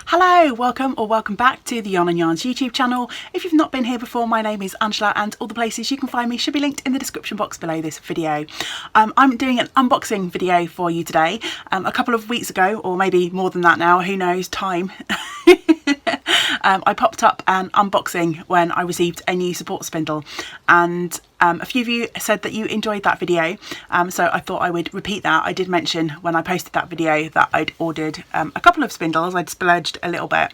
Hello, welcome back to the Yarn and Yarns YouTube channel. If you've not been here before, my name is Angela and all the places you can find me should be linked in the description box below this video. I'm doing an unboxing video for you today. A couple of weeks ago, or maybe more than that now, who knows, time. I popped up an unboxing when I received a new support spindle, and a few of you said that you enjoyed that video, so I thought I would repeat that. I did mention when I posted that video that I'd ordered a couple of spindles. I'd splurged a little bit,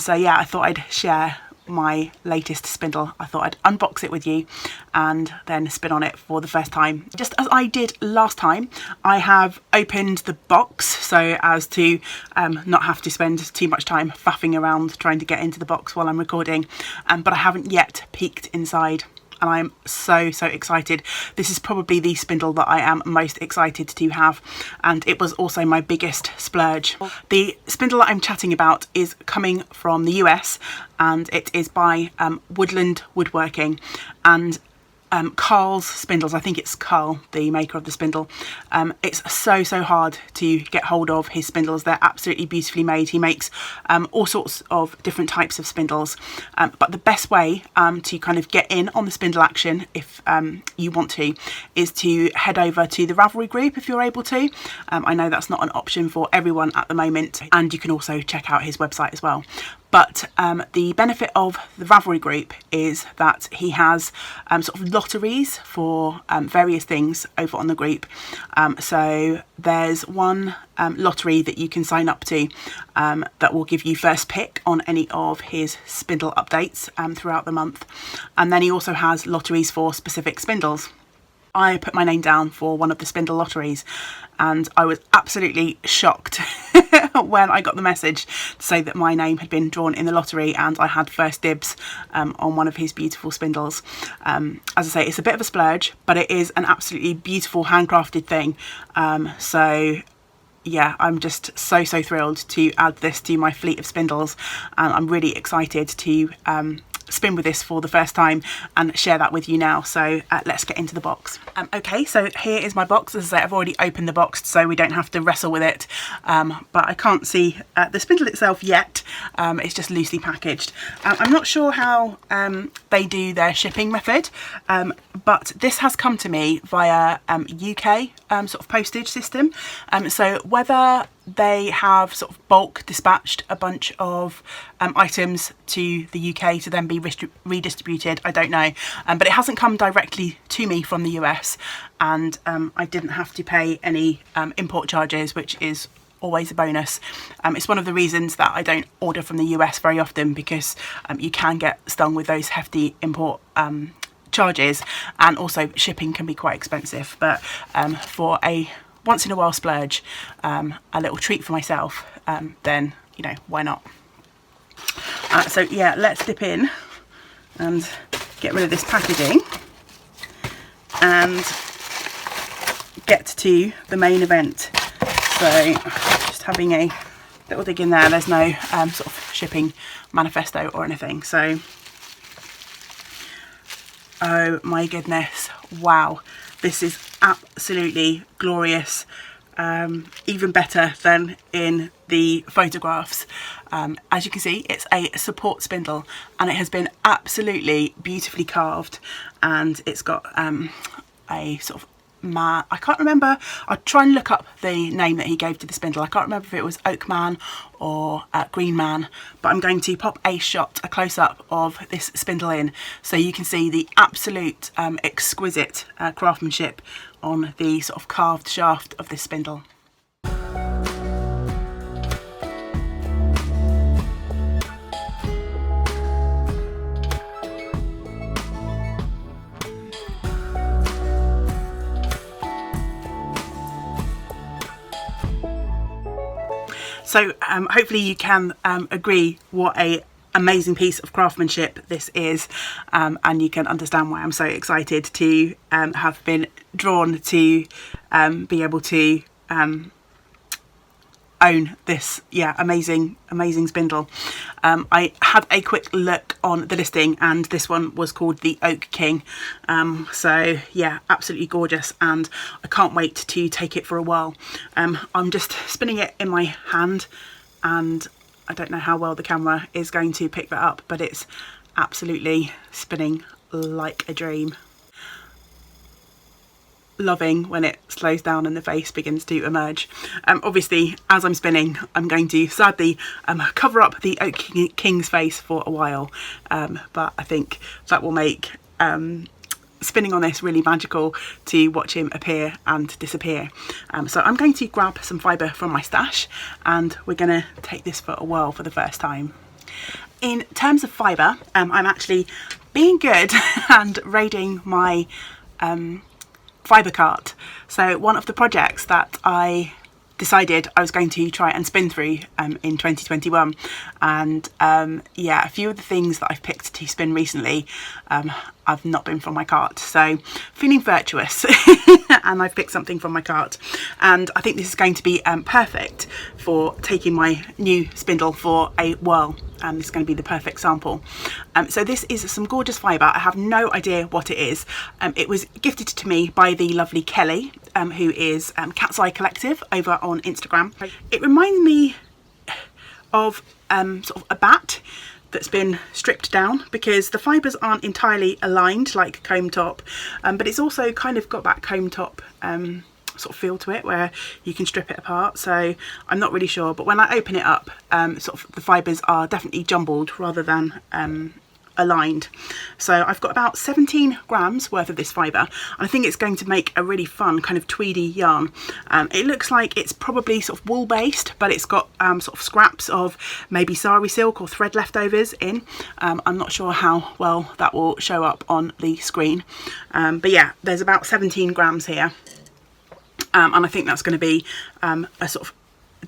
so yeah, I thought I'd share my latest spindle. I thought I'd unbox it with you and then spin on it for the first time. Just as I did last time, I have opened the box so as to not have to spend too much time faffing around trying to get into the box while I'm recording, but I haven't yet peeked inside. And I'm so excited. This is probably the spindle that I am most excited to have, and it was also my biggest splurge. The spindle that I'm chatting about is coming from the US, and it is by Woodland Woodworking, and Carl's spindles. I think it's Carl, the maker of the spindle. It's so hard to get hold of his spindles. They're absolutely beautifully made. He makes all sorts of different types of spindles, but the best way to kind of get in on the spindle action, if you want to, is to head over to the Ravelry group if you're able to. I know that's not an option for everyone at the moment, and you can also check out his website as well. But the benefit of the Ravelry group is that he has sort of lotteries for various things over on the group. So there's one lottery that you can sign up to that will give you first pick on any of his spindle updates throughout the month. And then he also has lotteries for specific spindles. I put my name down for one of the spindle lotteries, and I was absolutely shocked when I got the message to say that my name had been drawn in the lottery and I had first dibs on one of his beautiful spindles. As I say, it's a bit of a splurge, but it is an absolutely beautiful handcrafted thing. So yeah, I'm just so thrilled to add this to my fleet of spindles, and I'm really excited to spin with this for the first time and share that with you now. So let's get into the box. Okay, so here is my box. As I say, I've already opened the box so we don't have to wrestle with it, but I can't see the spindle itself yet. It's just loosely packaged. I'm not sure how they do their shipping method, but this has come to me via UK sort of postage system, so whether they have sort of bulk dispatched a bunch of items to the UK to then be redistributed, I don't know, but it hasn't come directly to me from the US, and I didn't have to pay any import charges, which is always a bonus. It's one of the reasons that I don't order from the US very often, because you can get stung with those hefty import charges, and also shipping can be quite expensive. But for a once in a while splurge, a little treat for myself, then, you know, why not? So yeah, let's dip in and get rid of this packaging and get to the main event. So just having a little dig in there. There's no sort of shipping manifesto or anything. So, oh my goodness, wow, this is absolutely glorious. Even better than in the photographs. As you can see, it's a support spindle, and it has been absolutely beautifully carved, and it's got a sort of man, I can't remember, I'll try and look up the name that he gave to the spindle. I can't remember if it was Oak Man or Green Man, but I'm going to pop a close-up of this spindle in so you can see the absolute exquisite craftsmanship on the sort of carved shaft of this spindle. So hopefully you can agree what a amazing piece of craftsmanship this is, and you can understand why I'm so excited to have been drawn to be able to own this amazing spindle. I had a quick look on the listing, and this one was called the Oak King. So yeah, absolutely gorgeous, and I can't wait to take it for a while. I'm just spinning it in my hand, and I don't know how well the camera is going to pick that up, but it's absolutely spinning like a dream. Loving when it slows down and the face begins to emerge. Obviously, as I'm spinning, I'm going to sadly cover up the Oak King's face for a while, but I think that will make spinning on this really magical to watch him appear and disappear. So I'm going to grab some fibre from my stash and we're going to take this for a whirl for the first time. In terms of fibre, I'm actually being good and raiding my fibre cart. So one of the projects that I decided I was going to try and spin through in 2021, and yeah, a few of the things that I've picked to spin recently I've not been from my cart, so feeling virtuous. And I've picked something from my cart, and I think this is going to be perfect for taking my new spindle for a whirl. This is going to be the perfect sample. So this is some gorgeous fibre. I have no idea what it is. It was gifted to me by the lovely Kelly, who is Cat's Eye Collective over on Instagram. It reminds me of sort of a bat that's been stripped down, because the fibres aren't entirely aligned like comb top, but it's also kind of got that comb top sort of feel to it where you can strip it apart. So I'm not really sure, but when I open it up, sort of the fibres are definitely jumbled rather than aligned. So I've got about 17 grams worth of this fibre, and I think it's going to make a really fun kind of tweedy yarn. It looks like it's probably sort of wool based, but it's got sort of scraps of maybe sari silk or thread leftovers in. I'm not sure how well that will show up on the screen, but yeah, there's about 17 grams here, and I think that's going to be a sort of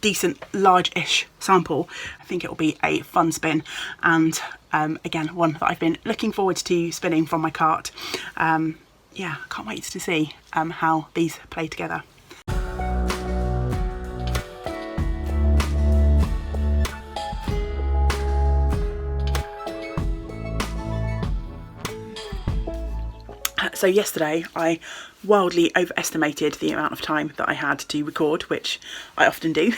decent large-ish sample. I think it will be a fun spin, and again, one that I've been looking forward to spinning from my cart. Yeah, can't wait to see how these play together. So yesterday I wildly overestimated the amount of time that I had to record, which I often do.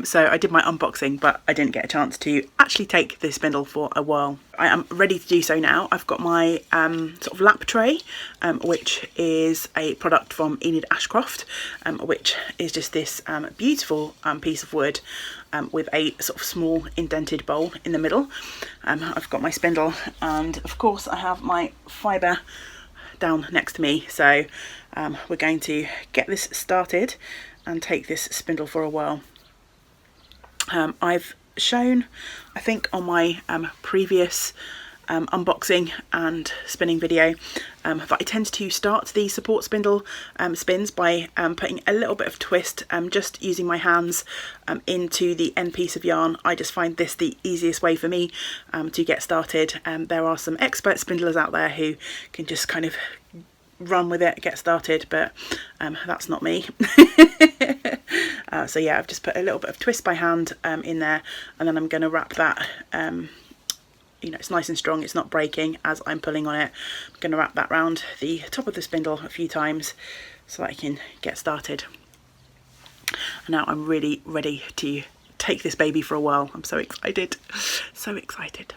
So I did my unboxing, but I didn't get a chance to actually take this spindle for a while. I am ready to do so now. I've got my sort of lap tray, which is a product from Enid Ashcroft, which is just this beautiful piece of wood with a sort of small indented bowl in the middle. I've got my spindle, and of course I have my fibre down next to me. So we're going to get this started and take this spindle for a whirl. I've shown, I think, on my previous unboxing and spinning video that I tend to start the support spindle spins by putting a little bit of twist, just using my hands into the end piece of yarn. I just find this the easiest way for me to get started. There are some expert spindlers out there who can just kind of run with it, get started, but that's not me. So yeah, I've just put a little bit of twist by hand in there, and then I'm going to wrap that, you know, it's nice and strong, it's not breaking as I'm pulling on it. I'm going to wrap that round the top of the spindle a few times so that I can get started. And now I'm really ready to take this baby for a whirl. I'm so excited, so excited.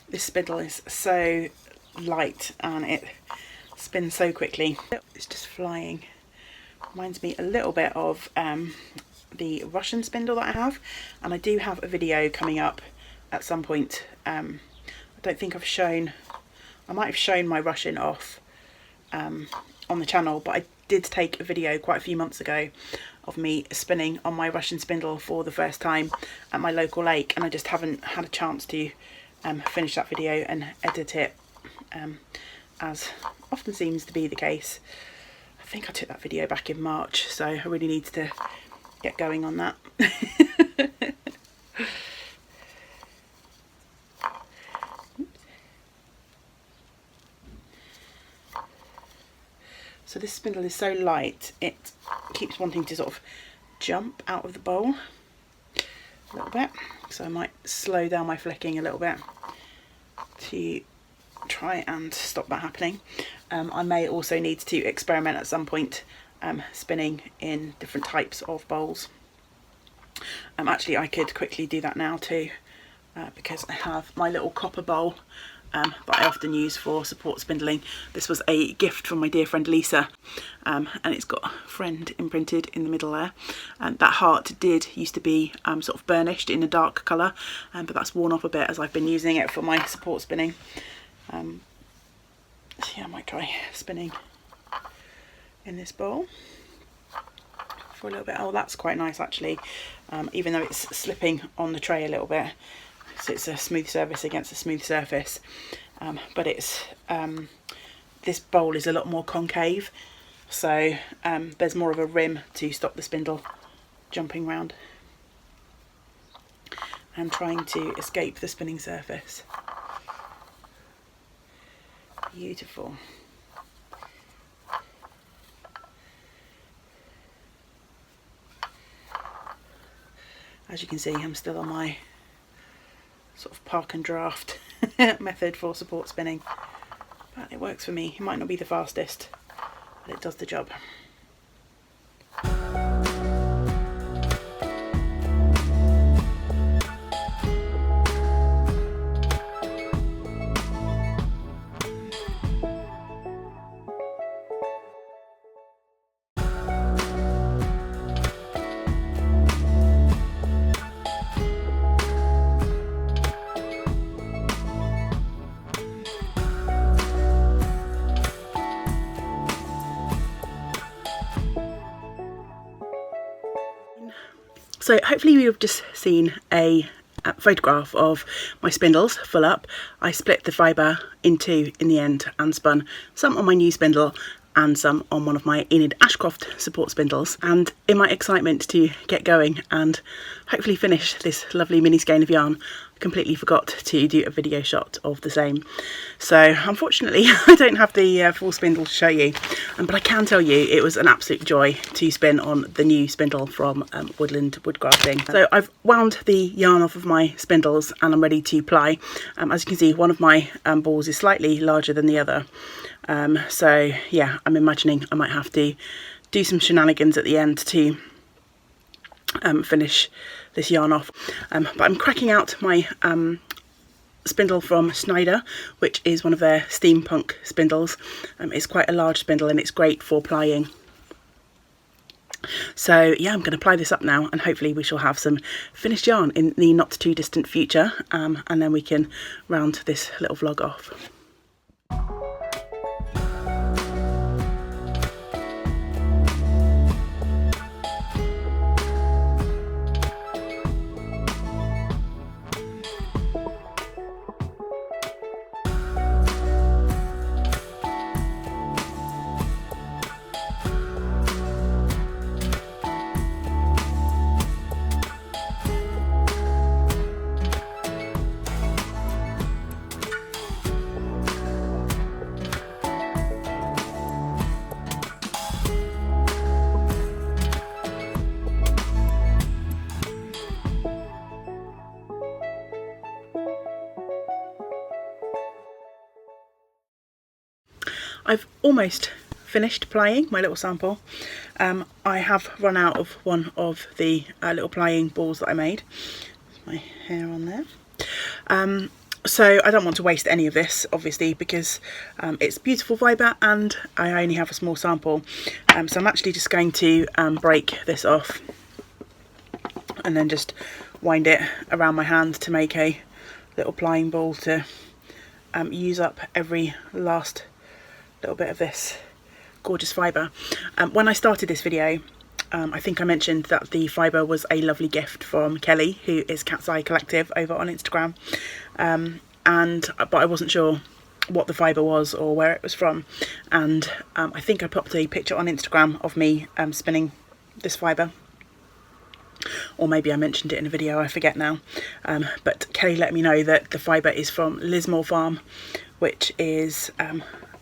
This spindle is so light and it spins so quickly. It's just flying. Reminds me a little bit of the Russian spindle that I have, and I do have a video coming up at some point. I don't think I've shown, I might have shown my Russian off on the channel, but I did take a video quite a few months ago of me spinning on my Russian spindle for the first time at my local lake, and I just haven't had a chance to finish that video and edit it, as often seems to be the case. I think I took that video back in March, so I really need to get going on that. So this spindle is so light, it keeps wanting to sort of jump out of the bowl a little bit, so I might slow down my flicking a little bit to try and stop that happening. I may also need to experiment at some point spinning in different types of bowls. Actually, I could quickly do that now too, because I have my little copper bowl that I often use for support spindling. This was a gift from my dear friend Lisa, and it's got friend imprinted in the middle there. And that heart used to be sort of burnished in a dark colour, but that's worn off a bit as I've been using it for my support spinning. So yeah, I might try spinning in this bowl for a little bit. Oh, that's quite nice actually, even though it's slipping on the tray a little bit. So it's a smooth surface against a smooth surface, but it's this bowl is a lot more concave, so there's more of a rim to stop the spindle jumping round and trying to escape the spinning surface. Beautiful. As you can see, I'm still on my sort of park and draft method for support spinning, but it works for me. It might not be the fastest, but it does the job. So hopefully you've just seen a photograph of my spindles full up. I split the fibre in two in the end and spun some on my new spindle and some on one of my Enid Ashcroft support spindles. And in my excitement to get going and hopefully finish this lovely mini skein of yarn, I completely forgot to do a video shot of the same. So unfortunately I don't have the full spindle to show you, but I can tell you it was an absolute joy to spin on the new spindle from Woodland Woodcrafting. So I've wound the yarn off of my spindles and I'm ready to ply. As you can see, one of my balls is slightly larger than the other. So yeah, I'm imagining I might have to do some shenanigans at the end to finish this yarn off. But I'm cracking out my spindle from Schneider, which is one of their steampunk spindles. It's quite a large spindle and it's great for plying. So yeah, I'm going to ply this up now and hopefully we shall have some finished yarn in the not too distant future, and then we can round this little vlog off. I've almost finished plying my little sample. I have run out of one of the little plying balls that I made. There's my hair on there. So I don't want to waste any of this, obviously, because it's beautiful fibre and I only have a small sample. So I'm actually just going to break this off and then just wind it around my hand to make a little plying ball to use up every last little bit of this gorgeous fibre. When I started this video, I think I mentioned that the fibre was a lovely gift from Kelly, who is Cat's Eye Collective over on Instagram, but I wasn't sure what the fibre was or where it was from, and I think I popped a picture on Instagram of me spinning this fibre, or maybe I mentioned it in a video, I forget now, but Kelly let me know that the fibre is from Lismore Farm, which is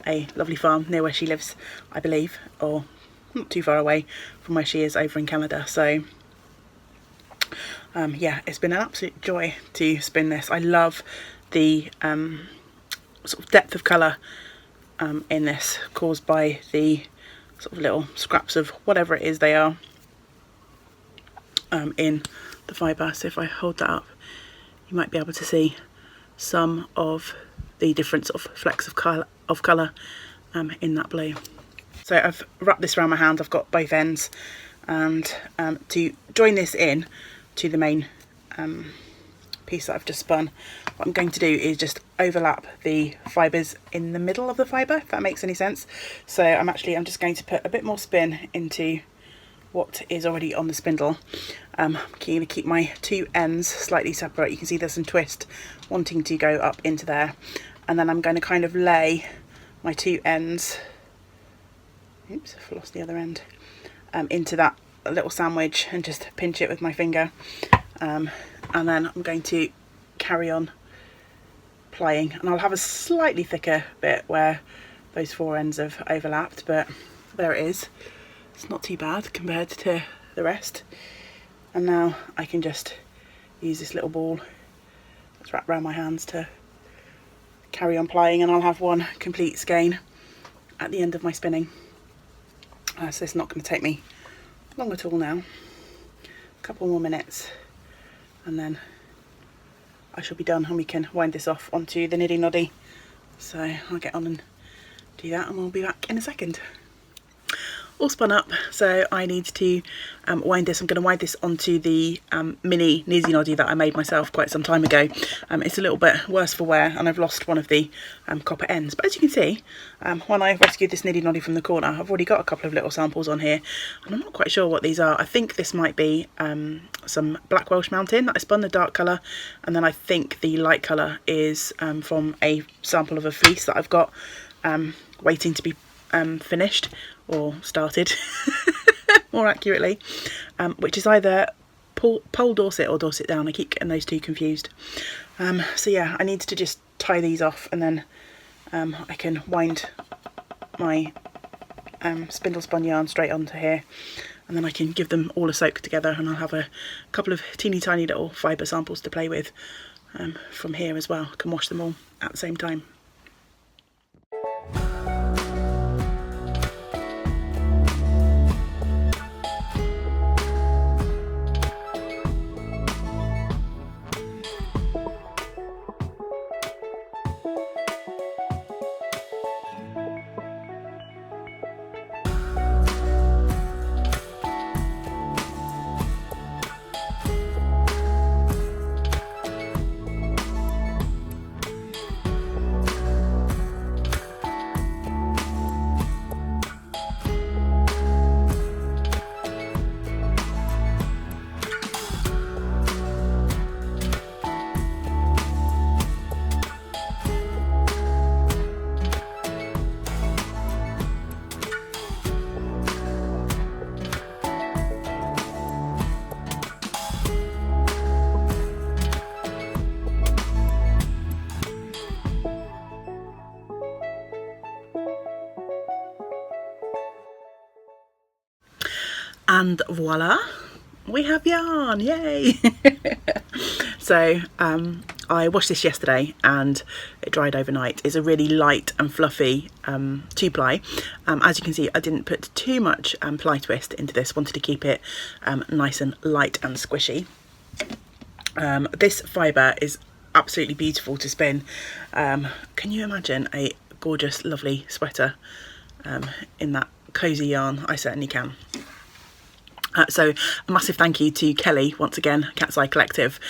a lovely farm near where she lives, I believe, or not too far away from where she is over in Canada. So yeah, it's been an absolute joy to spin this. I love the sort of depth of colour in this, caused by the sort of little scraps of whatever it is they are in the fibre. So if I hold that up, you might be able to see some of the different sort of flecks of colour in that blue. So I've wrapped this around my hand, I've got both ends, and to join this in to the main piece that I've just spun, what I'm going to do is just overlap the fibres in the middle of the fibre, if that makes any sense. So I'm just going to put a bit more spin into what is already on the spindle. I'm going to keep my two ends slightly separate. You can see there's some twist wanting to go up into there, and then I'm going to kind of lay my two ends, oops, I've lost the other end, into that little sandwich and just pinch it with my finger, and then I'm going to carry on plying, and I'll have a slightly thicker bit where those four ends have overlapped, but there it is. It's not too bad compared to the rest. And now I can just use this little ball that's wrapped around my hands to carry on plying, and I'll have one complete skein at the end of my spinning. So it's not going to take me long at all now. A couple more minutes and then I shall be done, and we can wind this off onto the niddy noddy. So I'll get on and do that, and we'll be back in a second. All spun up, so I need to wind this. I'm going to wind this onto the mini niddy noddy that I made myself quite some time ago. It's a little bit worse for wear, and I've lost one of the copper ends, but as you can see, when I rescued this niddy noddy from the corner, I've already got a couple of little samples on here, and I'm not quite sure what these are. I think this might be some Black Welsh Mountain that I spun, the dark colour, and then I think the light colour is from a sample of a fleece that I've got waiting to be finished or started more accurately, which is either Pole Dorset or Dorset Down. I keep getting those two confused. So yeah, I need to just tie these off, and then I can wind my spindle spun yarn straight onto here, and then I can give them all a soak together, and I'll have a couple of teeny tiny little fibre samples to play with from here as well. I can wash them all at the same time. And voila, we have yarn, yay! So I washed this yesterday and it dried overnight. It's a really light and fluffy 2-ply. As you can see, I didn't put too much ply twist into this. Wanted to keep it nice and light and squishy. This fibre is absolutely beautiful to spin. Can you imagine a gorgeous, lovely sweater in that cosy yarn? I certainly can. So a massive thank you to Kelly, once again, Cat's Eye Collective,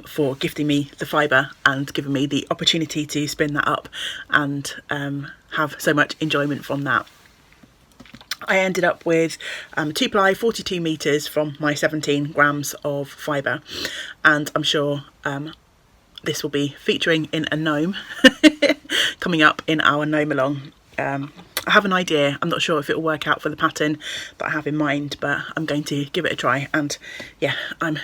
for gifting me the fibre and giving me the opportunity to spin that up and have so much enjoyment from that. I ended up with 2-ply 42 metres from my 17 grams of fibre, and I'm sure this will be featuring in a gnome coming up in our gnome along. I have an idea. I'm not sure if it will work out for the pattern that I have in mind, but I'm going to give it a try, and yeah, I'm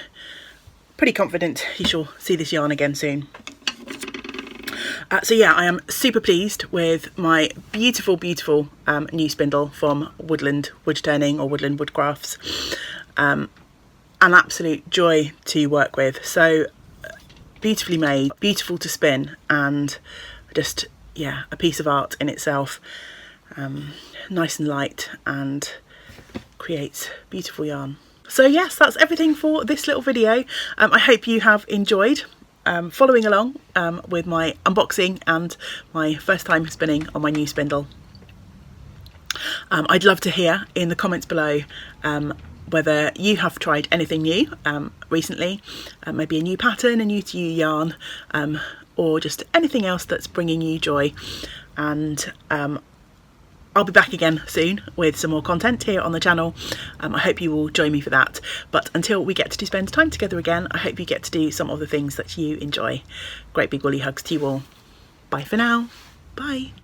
pretty confident you shall see this yarn again soon. So yeah, I am super pleased with my beautiful new spindle from Woodland Wood Turning or Woodland Woodcrafts. An absolute joy to work with. So beautifully made, beautiful to spin, and just, yeah, a piece of art in itself. Nice and light, and creates beautiful yarn. So yes, that's everything for this little video. I hope you have enjoyed following along with my unboxing and my first time spinning on my new spindle. I'd love to hear in the comments below whether you have tried anything new recently, maybe a new pattern, a new to you yarn, or just anything else that's bringing you joy. And I'll be back again soon with some more content here on the channel. I hope you will join me for that. But until we get to spend time together again, I hope you get to do some of the things that you enjoy. Great big woolly hugs to you all. Bye for now. Bye.